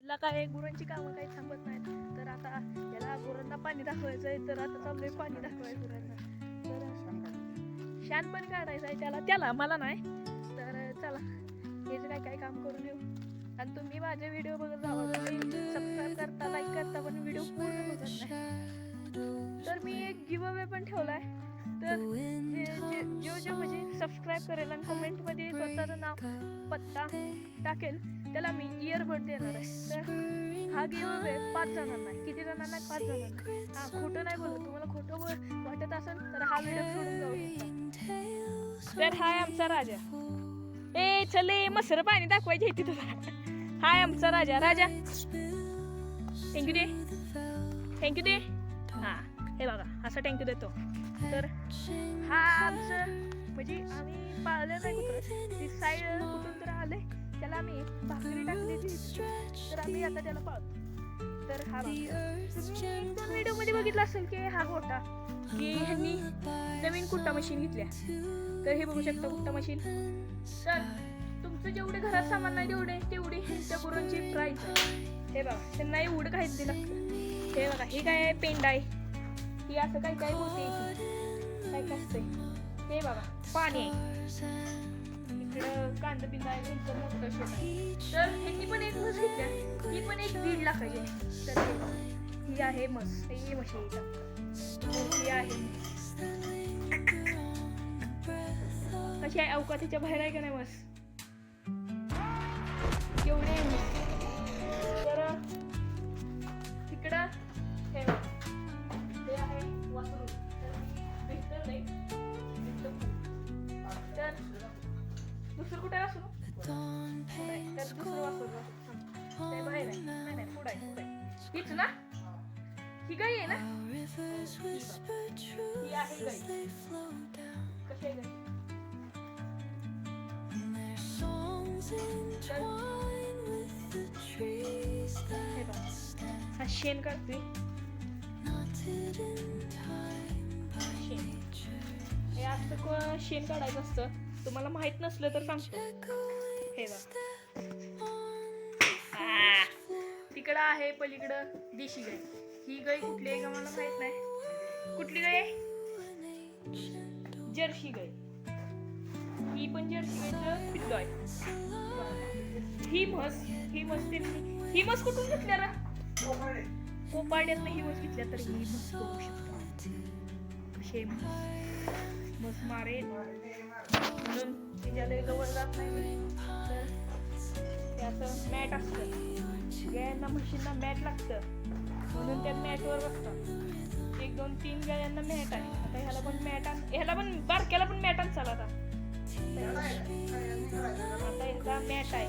ला काय गुरांची कामं काही थांबत नाहीत. तर आता याला गुरांना पाणी दाखवायचं आहे. तर आता चाललंय पाणी दाखवायचं गुरांना. तर शान पण काढायचं आहे त्याला मला नाही. तर चला हे जे काय काम करून येऊ. आणि तुम्ही माझे व्हिडिओ बघत जावा. सबस्क्राईब करता, लाईक करता, पण व्हिडिओ पूर्ण बघत नाही. तर मी एक गिव्ह अवे पण ठेवलाय. तर जे म्हणजे सबस्क्राईब करेल आणि कमेंटमध्ये स्वतःचं नाव पत्ता टाकेल त्याला मी इयरबड देणार आहे. तर हा गिव्ह अवे 5 जणांना. किती जणांना? 5 जणांना. हा खोटं नाही बोलत. तुम्हाला खोटं वाटत असेल तर हा व्हिडिओ सोडून जाऊ शकता. तर हाय आमचा राजा. ए चले मसर पाणी दाखवायचे इथे तुला. हाय आमचा राजा. थँक्यू दे. हा हे बघा असं थँक्यू देतो. तर हा आमचं म्हणजे आम्ही पाळलं नाही कुत्रं. ती साईड कुठून तर आले त्याला आम्ही भाकरी टाकली. तर आम्ही आता त्याला पाळतो. तर हा व्हिडिओ मध्ये बघितला असेल की हा गोटा की ह्यांनी नवीन कुट्टा मशीन घेतल्या. तर हे बघू शकता कुट्टा मशीन. तर तुमचं जेवढे घरात सामान नाही तेवढी ह्यांच्या गुरांची प्राईस आहे. हे बघा त्यांना एवढं काहीच दिलं. हे बघा हे काय आहे? पेंड आहे. ही असं काय होते काय असतंय. हे बघा पाणी आहे. इकडं कांदा बिंदा आहे. त्यांचं मोठं शेत आहे. तर ह्यांनी पण एक म्हस घेतल्या. ही पण एक 1.5 लाखाची आहे. तर ही आहे म्हस. ही म्हशी आहे. कशी आहे? अवकाशाच्या बाहेर आहे का नाही म्हस? एवढे आहे म्हस. तर तिकडं हे आहे वासरू. तर दुसरं कुठे वासरू? तर दुसरं वासरू ते बाहेर आहे. नाही पुढे आहे. हीच ना? ही गाई आहे ना? ही आहे गाई. कशी आहे गाई? हा शेण काढतोय. हे असं शेण काढायचं असतं. तुम्हाला माहित नसलं तर सांगतो. हे बघा तिकडं आहे पलीकडं देशी गाय. ही गाय कुठली आहे का मला माहित नाही. कुठली गाय आहे? जर्सी गाय. ही पण जर्सी गायचं पिल्लू आहे. ही म्हस कुठून घेतल्या रा? कोपाड्यातनं ही म्हस घेतल्या. तर ही म्हस बघू शकतो. म्हस मारेल म्हणून तिच्याला जवळ जात नाही. तर त्याचं मॅट असतं. गायांना म्हशींना मॅट लागतं म्हणून त्या मॅटवर बसतात. 1 2 3 गायांना मॅट आहे. आता ह्याला पण मॅट ह्याला पण बारक्याला पण मॅट चाल. आता ह्याचा मॅट आहे.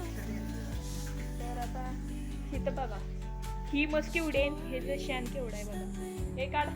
तर आता इथं बघा ही म्हस केवढी आहे. हे जे शेण केवढं आहे बघा. हे काढ.